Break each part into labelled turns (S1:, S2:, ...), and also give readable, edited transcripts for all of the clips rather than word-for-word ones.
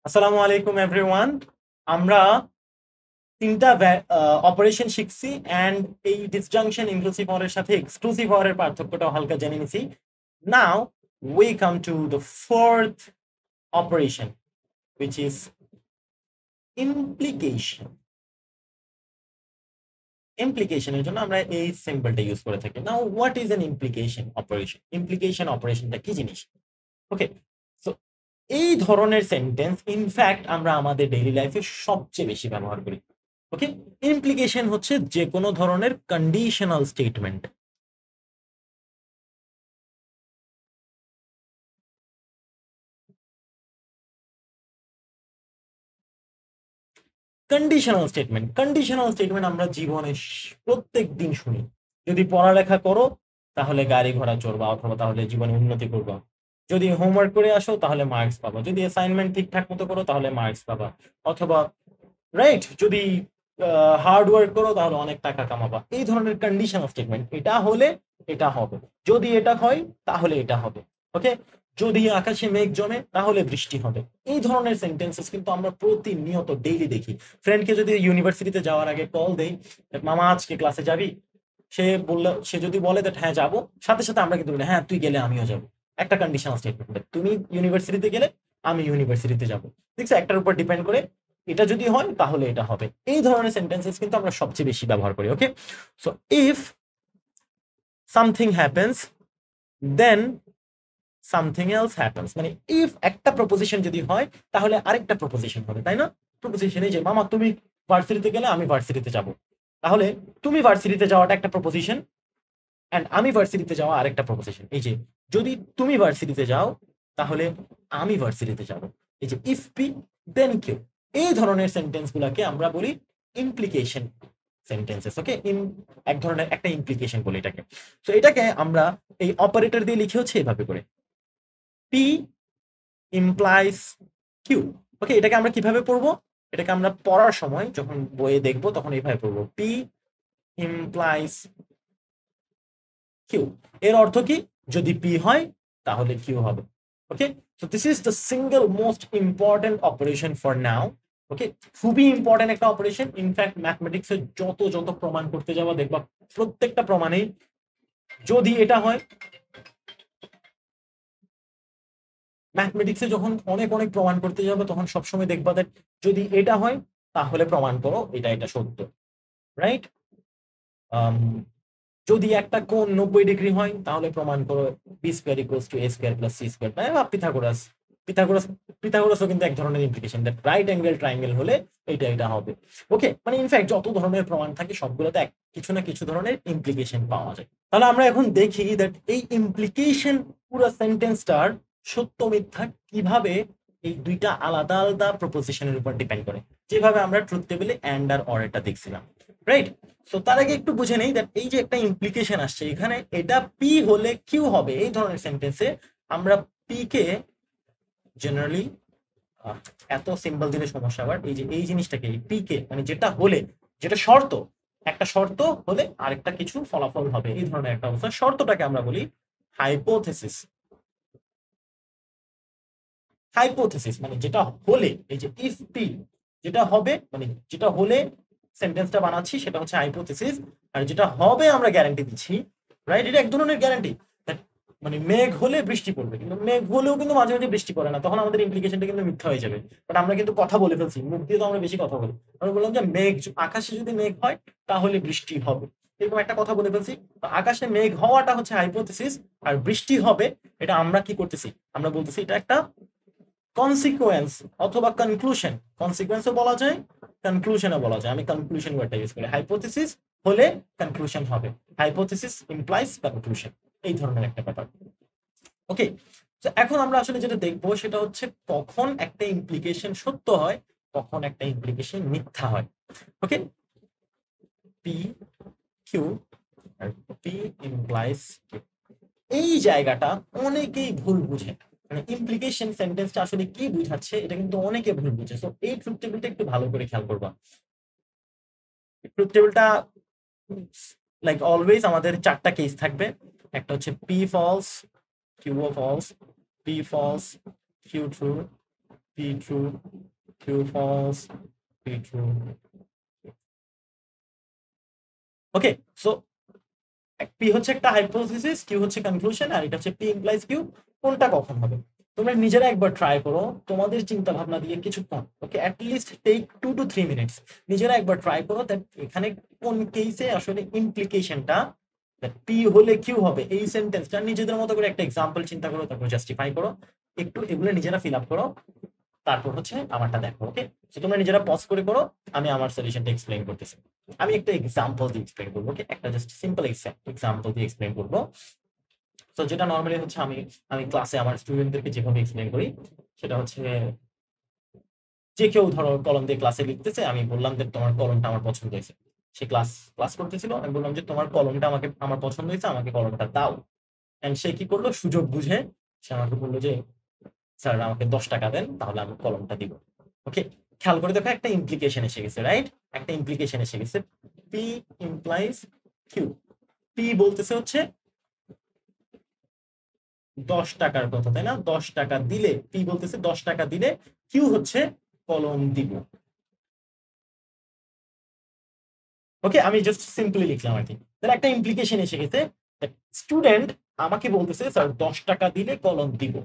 S1: আসসালামু আলাইকুম এভরিওয়ান। আমরা তিনটা অপারেশন শিখছি অ্যান্ড এই ডিসজাংশন ইনক্লুসিভ অরের সাথে এক্সক্লুসিভ অরের পার্থক্যটা হালকা জেনে নিছি। Now we come to the fourth operation which is implication. ইমপ্লিকেশনের জন্য আমরা এই সিম্বলটা ইউজ করে থাকি। Now what is an implication operation? Implication অপারেশনটা কি জিনিস? ওকে, সো এই ধরনের সেন্টেন্স ইনফ্যাক্ট আমরা আমাদের ডেইলি লাইফে সবচেয়ে বেশি ব্যবহার করি। ওকে, ইমপ্লিকেশন হচ্ছে যে কোনো ধরনের কন্ডিশনাল স্টেটমেন্ট। কন্ডিশনাল স্টেটমেন্ট আমরা জীবনে প্রত্যেক দিন শুনি। যদি পড়ালেখা করো তাহলে গাড়ি ঘোড়া চড়বা, অথবা তাহলে জীবনে উন্নতি করবা। যদি হোমওয়ার্ক করে আসো তাহলে মার্কস পাবা, যদি অ্যাসাইনমেন্ট ঠিকঠাক মতো করো তাহলে মার্কস পাবা, অথবা রাইট যদি হার্ড ওয়ার্ক করো তাহলে অনেক টাকা কামাবা। এই ধরনের কন্ডিশনাল স্টেটমেন্ট, এটা হলে এটা হবে, যদি এটা হয় তাহলে এটা হবে। ওকে, যদি আকাশে মেঘ জমে তাহলে বৃষ্টি হবে। এই ধরনের সেন্টেন্সেস কিন্তু আমরা প্রতিনিয়ত ডেইলি দেখি। ফ্রেন্ডকে যদি ইউনিভার্সিটিতে যাওয়ার আগে কল দেই, মামা আজকে ক্লাসে যাবি, সে যদি বলে দ্যাট হ্যাঁ যাবো, সাথে সাথে আমরা কিন্তু বলি হ্যাঁ তুই গেলে আমিও যাবো। একটা কন্ডিশনাল স্টেটমেন্ট, তুমি ইউনিভার্সিটিতে গেলে আমি ইউনিভার্সিটিতে যাবো। দেখছো, একটার উপর ডিপেন্ড করে, এটা যদি হয় তাহলে এটা হবে। এই ধরনের সেন্টেন্সেস কিন্তু আমরা সবচেয়ে বেশি ব্যবহার করি। Okay, so if something happens then something else happens, মানে ইফ একটা প্রপোজিশন যদি হয় তাহলে আরেকটা প্রপোজিশন হবে, তাই না? প্রপোজিশন এই যে মামা তুমি ভার্সিটিতে গেলে আমি ভার্সিটিতে যাব, তাহলে তুমি ভার্সিটিতে যাওয়াটা একটা প্রপোজিশন অ্যান্ড আমি ভার্সিটিতে যাওয়া আরেকটা প্রপোজিশন। এই যে যদি তুমি ভার্সিটিতে যাও তাহলে আমি ভার্সিটিতে যাব। এই যে ইফ পি দেন কিউ, এই ধরনের সেন্টেন্স গুলাকে আমরা বলি ইমপ্লিকেশন সেন্টেন্সেস। ওকে, এক ধরনের একটা ইমপ্লিকেশন বলি এটাকে। তো এটাকে আমরা এই অপারেটর দিয়ে লিখে হচ্ছে এভাবে করে, পি ইমপ্লাইজ কিউ। ওকে, এটাকে আমরা কিভাবে পড়বো? এটাকে আমরা পড়ার সময় যখন বইয়ে দেখবো তখন এইভাবে পড়বো, পি ইমপ্লাইজ কিউ। এর অর্থ কি? যদি পি হয় তাহলে কিউ হবে। Okay, so this is the single most important operation for now. Okay, খুবই ইম্পর্টেন্ট একটা অপারেশন। ইনফ্যাক্ট ম্যাথমেটিক্সে যত যত প্রমাণ করতে যাওয়া দেখবা প্রত্যেকটা প্রমাণেই যদি এটা হয়, ম্যাথমেটিক্সে যখন অনেক অনেক প্রমাণ করতে যাবে তখন সবসময় দেখবা দ্যাট যদি এটা হয় তাহলে প্রমাণ করো এটা এটা সত্য, রাইট? যদি একটা কোণ 90 ডিগ্রি হয় তাহলে প্রমাণ করো B square equals to A square plus C square, তাই না? পিথাগোরাস পিথাগোরাস পিথাগোরাসও কিন্তু এক ধরনের implication, that right angle triangle হলে এটা এটা হবে। ওকে, মানে ইনফ্যাক্ট যত ধরনের প্রমাণ থাকে সবগুলোতে কিছু না কিছু ধরনের ইমপ্লিকেশন পাওয়া যায়। তাহলে আমরা এখন দেখি দ্যাট এই ইমপ্লিকেশন পুরো সেন্টেন্সটার সত্য মিথ্যা কিভাবে এই দুইটা আলাদা আলাদা প্রপোজিশনের উপর ডিপেন্ড করে, যেভাবে আমরা ট্রুথ টেবিলে অ্যান্ড আর অর এটা দেখছিলাম, রাইট? সো তার আগে একটু বুঝে নেই দ্যাট এই যে একটা ইমপ্লিকেশন আসছে এখানে, এটা পি হলে কিউ হবে। এই ধরনের সেন্টেন্সে আমরা পি কে জেনারেলি, এত সিম্বল দিলে সমস্যা, আবার এই যে এই জিনিসটাকে পি কে মানে যেটা হলে, যেটা শর্ত, একটা শর্ত হলে আরেকটা কিছু ফলাফল হবে, এই ধরনের একটা অবস্থা, শর্তটাকে আমরা বলি হাইপোথেসিস। হাইপোথেসিস মানে যেটা হলে, এই যে ইফ পি, যেটা হবে মানে যেটা হলে সেন্টেন্সটা বানাচ্ছি সেটা হচ্ছে হাইপোথেসিস। আর যেটা হবে আমরা গ্যারান্টি দিচ্ছি, রাইট? এটা এক ধরনের গ্যারান্টি। মানে মেঘ হলে বৃষ্টি পড়বে, কিন্তু মেঘ হলেও কিন্তু মাঝে মাঝে বৃষ্টি পড়ে না, তখন আমাদের ইমপ্লিকেশনটা কিন্তু মিথ্যা হয়ে যাবে। বাট আমরা কিন্তু কথা বলে ফেলছি, মুখ দিয়ে তো আমরা বেশি কথা বলি। আমরা বললাম যে মেঘ, আকাশে যদি মেঘ হয় তাহলে বৃষ্টি হবে, এরকম একটা কথা বলে ফেলছি। তো আকাশে মেঘ হওয়াটা হচ্ছে হাইপোথেসিস, আর বৃষ্টি হবে এটা আমরা কি করতেছি, আমরা বলতেছি এটা একটা কনসিকুয়েন্স অথবা কনক্লুশন। কনসিকুয়েন্সও বলা যায়, কনক্লুশনও বলা যায়। আমি কনক্লুশন ওয়ার্ডটা ইউজ করি। হাইপোথেসিস হলে কনক্লুশন হবে, হাইপোথেসিস ইমপ্লাইজ কনক্লুশন, এই ধরনের একটা ব্যাপার। ওকে, তো এখন আমরা আসলে যেটা দেখবো সেটা হচ্ছে কখন একটা ইমপ্লিকেশন সত্য হয়, কখন একটা ইমপ্লিকেশন মিথ্যা হয়। ওকে, P Q R P implies Q, এই জায়গাটা অনেকেই ভুল বুঝে। মানে ইমপ্লিকেশন সেন্টেন্সটা আসলে কি বুঝাচ্ছে এটা কিন্তু অনেকে ভুল বুঝে। সো এই ট্রুথ টেবিলটা একটু ভালো করে খেয়াল করবা। ট্রুথ টেবিলটা লাইক অলওয়েজ আমাদের চারটা কেস থাকবে। একটা হচ্ছে P false, Q false, P false, Q true, P true, Q false, P true. Okay, so P হচ্ছে একটা হাইপোথিসিস, কিউ হচ্ছে কনক্লুশন, আর এটা হচ্ছে পি ইমপ্লাইজ কিউ। কোনটা কখন হবে তোমরা নিজেরা একবার ট্রাই করো, তোমাদের চিন্তা ভাবনা দিয়ে কিছুক্ষণ, ওকে, অ্যাটলিস্ট টেক 2 to 3 minutes, নিজেরা একবার ট্রাই করো দ্যাট এখানে কোন কেসে আসলে ইমপ্লিকেশনটা পি হলে কিউ হবে, এই সেন্টেন্সটা নিজেদের মতো করে একটা এক্সাম্পল চিন্তা করো, তারপর জাস্টিফাই করো, একটু এগুলো নিজেরা ফিল আপ করো, তারপর হচ্ছে আমারটা দেখো। ওকে, তো তোমরা নিজেরা পজ করে করো, আমি আমার সলিউশনটা এক্সপ্লেইন করতেছি। আমি একটা এক্সাম্পল দিয়ে এক্সপ্লেইন করবো, ওকে, একটা জাস্ট সিম্পল এক্সাম্পল দিয়ে এক্সপ্লেইন করবো। তো যেটা নর্মালি হচ্ছে আমি আমি ক্লাসে আমার স্টুডেন্টদেরকে যেভাবে এক্সপ্লেইন করি সেটা হচ্ছে, যে কেউ ধরো কলম দিয়ে ক্লাসে লিখতেছে, আমি বললাম যে তোমার কলমটা আমার পছন্দ হয়েছে, সে ক্লাস ক্লাস করতেছিল, আমি বললাম যে তোমার কলমটা আমাকে আমার পছন্দ হয়েছে, আমাকে কলমটা দাও। এন্ড সে কি করলো, সুযোগ বুঝে সে আমাকে বললো যে স্যার আমাকে 10 টাকা দেন, তাহলে আমি কলমটা দিব। ওকে, খেয়াল করে দেখো একটা ইমপ্লিকেশন এসে গেছে, রাইট? একটা ইমপ্লিকেশন এসে গেছে, পি ইমপ্লাইজ কিউ। পি বলতেছে হচ্ছে 10 টাকার কথা, তাই না? 10 টাকা দিলে, পি বলতেছে 10 টাকা দিলে কিউ হচ্ছে কলম দিব। ওকে, আমি জাস্ট সিম্পলি লিখলাম আর কি। তাহলে একটা ইমপ্লিকেশন এসে গেছে, স্টুডেন্ট আমাকে বলতেছে স্যার 10 টাকা দিলে কলম দিব।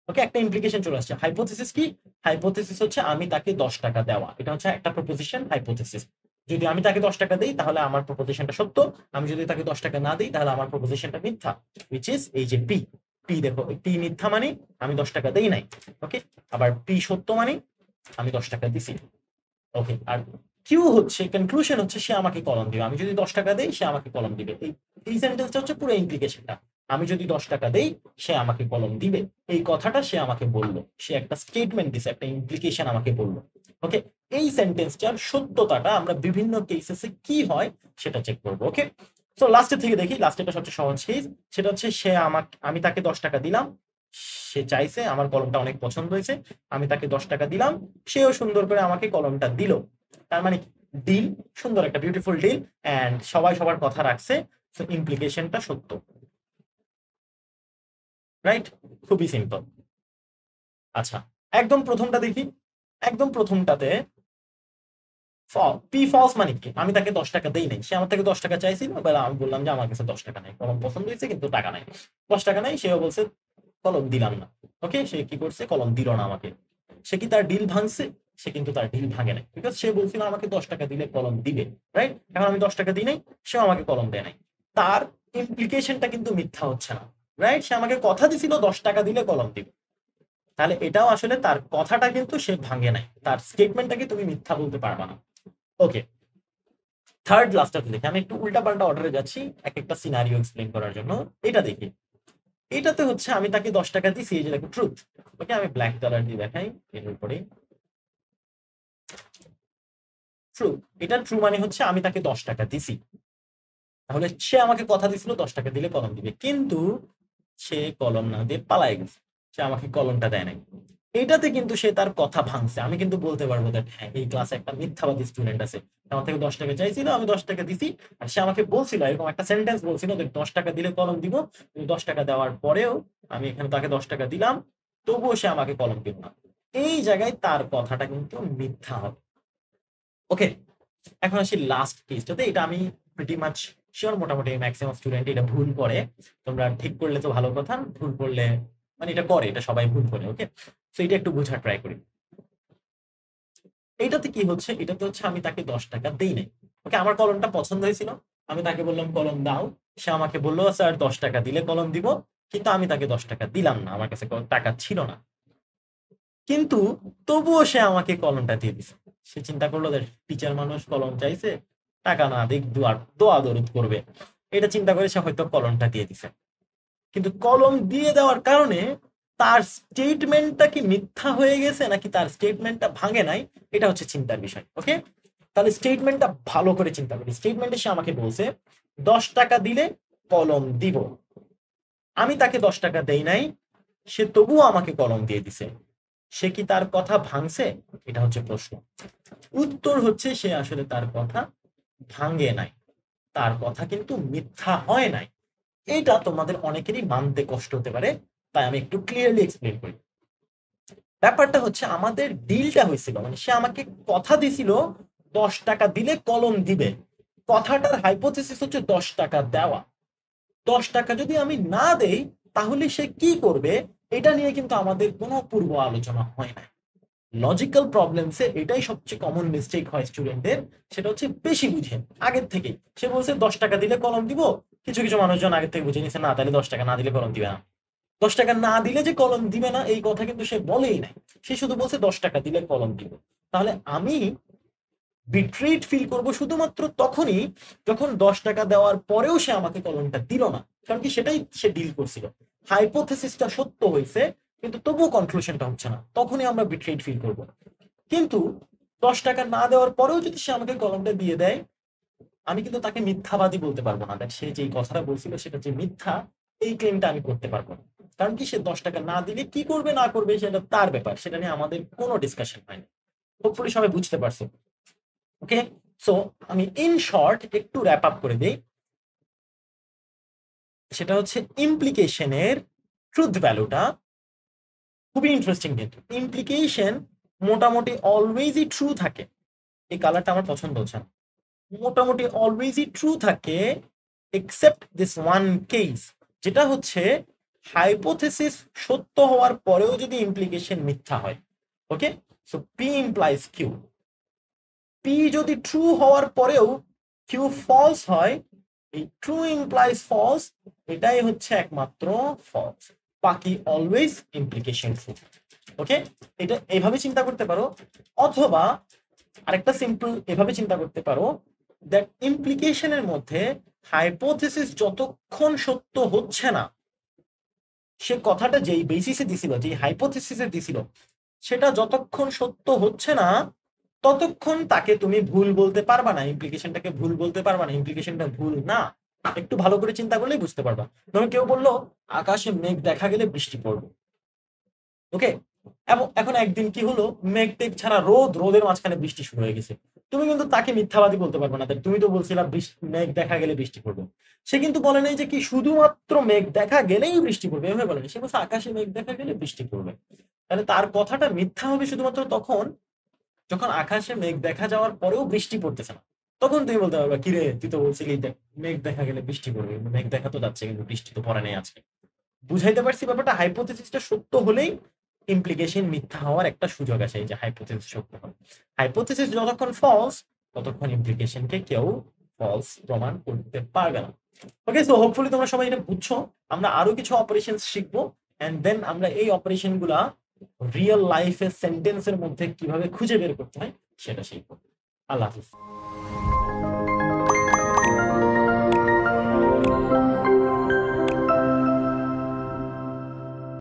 S1: ওকে, একটা ইমপ্লিকেশন চলে আসছে। হাইপোথিসিস কি? হাইপোথিসিস হচ্ছে আমি তাকে 10 টাকা দেওয়া, এটা হচ্ছে একটা প্রপোজিশন, হাইপোথিসিস। যদি আমি তাকে 10 টাকা দিই তাহলে আমার প্রপোজিশনটা সত্য, আমি যদি তাকে 10 টাকা না দিই তাহলে আমার প্রপোজিশনটা মিথ্যা, হুইচ ইজ এই যে পি। পি দেখো, পি মিথ্যা মানে আমি 10 টাকা দেই নাই, ওকে, আবার পি সত্য মানে আমি 10 টাকা দিছি। ওকে, আর কিউ হচ্ছে কনক্লুশন, হচ্ছে সে আমাকে কলম দিবে, আমি যদি 10 টাকা দেই সে আমাকে কলম দিবে। এই সেন্টেন্সটা হচ্ছে পুরো ইমপ্লিকেশনটা, আমি যদি 10 টাকা দেই সে আমাকে কলম দিবে, এই কথাটা সে আমাকে বললো, সে একটা স্টেটমেন্ট দিছে, একটা ইমপ্লিকেশন আমাকে বললো। ওকে, এই সেন্টেন্সটার সত্যতাটা আমরা বিভিন্ন কেসেসে কি হয় সেটা চেক করবো। ওকে, তো লাস্টের থেকে দেখি, লাস্টেরটা সবচেয়ে সহজ কেস, সেটা হচ্ছে সে আমাকে, আমি তাকে 10 টাকা দিলাম, সে চাইছে, আমার কলমটা অনেক পছন্দ হয়েছে, আমি তাকে 10 টাকা দিলাম, সেও সুন্দর করে আমাকে কলমটা দিল। তার মানে ডিল, সুন্দর একটা বিউটিফুল ডিল, এন্ড সবাই সবার কথা রাখছে, সো ইমপ্লিকেশনটা সত্য, রাইট? খুবই সিম্পল। আচ্ছা, একদম প্রথমটা দেখি, একদম প্রথমটাতে পি ফলস মানে কি? আমি তাকে 10 টাকা দেই নাই, সে আমার থেকে 10 টাকা চাইছিল, এবার আমি বললাম যে আমার কাছে 10 টাকা নাই, কলম পছন্দ হয়েছে কিন্তু টাকা নাই, 10 টাকা নাই, সেও বলছে কলম দিলাম না। ওকে, সে কি করছে, কলম দিল না আমাকে। সে কি তার ডিল ভাঙছে? সে কিন্তু তার ডিল ভাঙে নাই, বিকজ সে বলছিল আমাকে 10 টাকা দিলে কলম দিবে, রাইট? এখন আমি 10 টাকা দিই নাই, সেও আমাকে কলম দেয় নাই, তার ইমপ্লিকেশনটা কিন্তু মিথ্যা হচ্ছে না, রাইট? সে আমাকে কথা দিছিল 10 টাকা দিলে কলম দিবে, তাহলে এটাও আসলে তার কথাটা কিন্তু সে ভাঙে নাই, তার স্টেটমেন্টটাকে তুমি মিথ্যা বলতে পারবা না। ওকে, থার্ড লাস্টটাতে দেখি, আমি একটু উল্টা পাল্টা অর্ডারে যাচ্ছি এক একটা সিনারিও এক্সপ্লেন করার জন্য। এটা দেখি, এটাতে হচ্ছে আমি তাকে 10 টাকা দিছি, এই যে দেখো ট্রুথ। ওকে, আমি ব্ল্যাক কালার দিয়ে দেখাই, এর উপরে ট্রু। এটা ট্রু মানে হচ্ছে আমি তাকে 10 টাকা দিছি, তাহলে সে আমাকে কথা দিছিল 10 টাকা দিলে কলম দিবে, কিন্তু সে কলম না দিয়ে পালাই গেছে, সে আমাকে কলমটা দেয় নাই। এইটাতে কিন্তু সে তার কথা ভাঙছে, আমি কিন্তু বলতে পারবো যে হ্যাঁ এই ক্লাসে একটা মিথ্যাবাদী স্টুডেন্ট আছে, আমার থেকে 10 টাকা চাইছিল, আমি 10 টাকা দিছি, আর সে আমাকে বলছিল, এরকম একটা সেন্টেন্স বলছিল যে 10 টাকা দিলে কলম দিব, কিন্তু 10 টাকা দেওয়ার পরেও আমি এখানে তাকে 10 টাকা দিলাম, তবুও সে আমাকে কলম দিল না। এই জায়গায় তার কথাটা কিন্তু মিথ্যা হবে। ওকে, এখন আসি লাস্ট কেসটাতে, এটা আমি প্রিটি মাচ শিওর মোটামুটি ম্যাক্সিমাম স্টুডেন্ট এটা ভুল করে, তোমরা ঠিক করলে তো ভালো কথা, ভুল করলে মানে এটা করে, এটা সবাই ভুল করে। ওকে, তো এটা একটু বোঝার ট্রাই করি। এইটাতে কি হচ্ছে, এটাতে হচ্ছে আমি তাকে 10 টাকা দেই নাই। ওকে, আমার কলমটা পছন্দ হয়েছিল, আমি তাকে বললাম কলম দাও, সে আমাকে বললো স্যার 10 টাকা দিলে কলম দিব, কিন্তু আমি তাকে 10 টাকা দিলাম না, আমার কাছে টাকা ছিল না, কিন্তু তবুও সে আমাকে কলমটা দিয়ে দিছে। সে চিন্তা করলো যে টিচার মানুষ, কলম চাইছে, টাকা না দিক দোয়া দোয়া দরুদ করবে, এটা চিন্তা করে সে হয়তো কলমটা দিয়ে দিছে। কিন্তু কলম দিয়ে দেওয়ার কারণে তার স্টেটমেন্টটা কি মিথ্যা হয়ে গেছে নাকি তার স্টেটমেন্টটা ভাঙে নাই, এটা হচ্ছে চিন্তার বিষয়। ওকে, তাহলে স্টেটমেন্টটা ভালো করে চিন্তা করি। স্টেটমেন্টে সে আমাকে বলছে 10 টাকা দিলে কলম দিব, আমি তাকে 10 টাকা দেই নাই, সে তবুও আমাকে কলম দিয়ে দিছে, সে কি তার কথা ভাঙছে? এটা হচ্ছে প্রশ্ন। উত্তর হচ্ছে সে আসলে তার কথা ভাঙে নাই, তার কথা কিন্তু মিথ্যা হয় নাই। এটা তোমাদের অনেকেরই মানতে কষ্ট হতে পারে, তাই আমি একটু ক্লিয়ারলি এক্সপ্লেন করি। ব্যাপারটা হচ্ছে আমাদের ডিলটা হয়েছিল, মানে সে আমাকে কথা দিছিল 10 টাকা দিলে কলম দিবে। কথাটার হাইপোথিসিস হচ্ছে 10 টাকা দেওয়া। 10 টাকা যদি আমি না দেই তাহলে সে কি করবে, এটা নিয়ে কিন্তু আমাদের কোনো পূর্ব আলোচনা হয় না। লজিক্যাল প্রবলেমসে এটাই সবচেয়ে কমন মিস্টেক হয় স্টুডেন্টদের, সেটা হচ্ছে বেশি বুঝে আগের থেকেই। সে বলছে 10 টাকা দিলে কলম দিব, কিছু কিছু মানুষজন আগের থেকে বুঝে নিছে না তাহলে 10 টাকা না দিলে কলম দিবে না। 10 টাকা না দিলে যে কলম দিবে না এই কথা কিন্তু সে বলেই নাই, সে শুধু বলছে 10 টাকা দিলে কলম দিব। তাহলে আমি বিট্রিট ফিল করব শুধুমাত্র তখনই যখন 10 টাকা দেওয়ার পরেও সে আমাকে কলমটা দিল না, কারণ কি সেটাই সে ডিল করছিল। হাইপোথেসিসটা সত্য হয়েছে কিন্তু তবুও কনক্লুশনটা হচ্ছে না, তখনই আমরা বিট্রিট ফিল করব। কিন্তু 10 টাকা না দেওয়ার পরেও যদি সে আমাকে কলমটা দিয়ে দেয়, আমি কিন্তু তাকে মিথ্যাবাদী বলতে পারবো না, সে যে কথাটা বলছিল সেটা যে মিথ্যা, এই ক্লেমটা আমি করতে পারবো না। কারণ কি সে 10 টাকা না দিলে কি করবে না করবে সেটা তার ব্যাপার, সেটা নিয়ে আমাদের কোনো ডিসকাশন হয়নি। হোপফুলি সবাই বুঝতে পারছো। ওকে, সো আমি ইন শর্ট একটু র্যাপ আপ করে দিই। সেটা হচ্ছে ইমপ্লিকেশনের ট্রুথ ভ্যালুটা খুবই ইন্টারেস্টিং, কিন্তু ইমপ্লিকেশন মোটামুটি অলওয়েজই ট্রু থাকে। এই কালারটা আমার পছন্দ হচ্ছে না। মোটামুটি অলওয়েজই ট্রু থাকে এক্সেপ্ট দিস ওয়ান কেস, যেটা হচ্ছে হাইপোথেসিস সত্য হওয়ার পরেও যদি ইমপ্লিকেশন মিথ্যা হয়। Okay, so P implies Q. P যদি ট্রু হওয়ার পরেও কিউ ফলস হয়, এই ট্রু ইমপ্লাইজ ফলস, এটাই হচ্ছে একমাত্র ফলস, বাকি অলওয়েজ ইমপ্লিকেশন ট্রু। ওকে, এটা এইভাবে চিন্তা করতে পারো, অথবা আরেকটা সিম্পল এভাবে চিন্তা করতে পারো দ্যাট ইমপ্লিকেশনের মধ্যে হাইপোথেসিস যতক্ষণ সত্য হচ্ছে না, সে কথাটা যেই বেসিসে দিছিল, যেই হাইপোথেসিসে দিছিল, সেটা যতক্ষণ সত্য হচ্ছে না ততক্ষণ তাকে তুমি ভুল বলতে পারবা না, ইমপ্লিকেশনটাকে ভুল বলতে পারবা না, ইমপ্লিকেশনটা ভুল না। একটু ভালো করে চিন্তা করলেই বুঝতে পারবা। ধরো কেউ বললো আকাশে মেঘ দেখা গেলে বৃষ্টি পড়বে। ওকে, এবং এখন একদিন কি হলো, মেঘ টেঘ ছাড়া রোদ, রোদের মাঝখানে বৃষ্টি শুরু হয়ে গেছে। তুমি কিন্তু তাকে মিথ্যাবাদী বলতে পারবে না, তুমি তো বলছিলা মেঘ দেখা গেলে বৃষ্টি পড়বে। সে কিন্তু বলে নাই যে কি শুধুমাত্র মেঘ দেখা গেলেই বৃষ্টি পড়বে, এভাবে বলেনি। সে বলছে আকাশে মেঘ দেখা গেলে বৃষ্টি পড়বে। তাহলে তার কথাটা মিথ্যা হবে শুধুমাত্র তখন যখন আকাশে মেঘ দেখা যাওয়ার পরেও বৃষ্টি পড়তেছে না। তখন তুমি বলতে পারবে কিরে তুই তো বলছিলি মেঘ দেখা গেলে বৃষ্টি পড়বে, মেঘ দেখা তো যাচ্ছে কিন্তু বৃষ্টি তো পড়ে নেই আজকে। বুঝাইতে পারছি ব্যাপারটা? হাইপোথেসিসটা সত্য হলেই ইমপ্লিকেশন মিথ্যা হওয়ার একটা সুযোগ আছে, এই যে হাইপোথেসিস সত্য হয়। হাইপোথেসিস যতক্ষণ ফলস ততক্ষণ ইমপ্লিকেশনকে কেউ ফলস প্রমাণ করতে পারবে না। ওকে, সো হোপফুলি তোমরা সবাই এটা বুঝছো। আমরা আরো কিছু অপারেশন শিখবো, এন্ড দেন আমরা এই অপারেশন গুলা রিয়েল লাইফে সেন্টেন্সের মধ্যে কিভাবে খুঁজে বের করতে হয় সেটা শিখবো। আল্লাহ হাফিজ।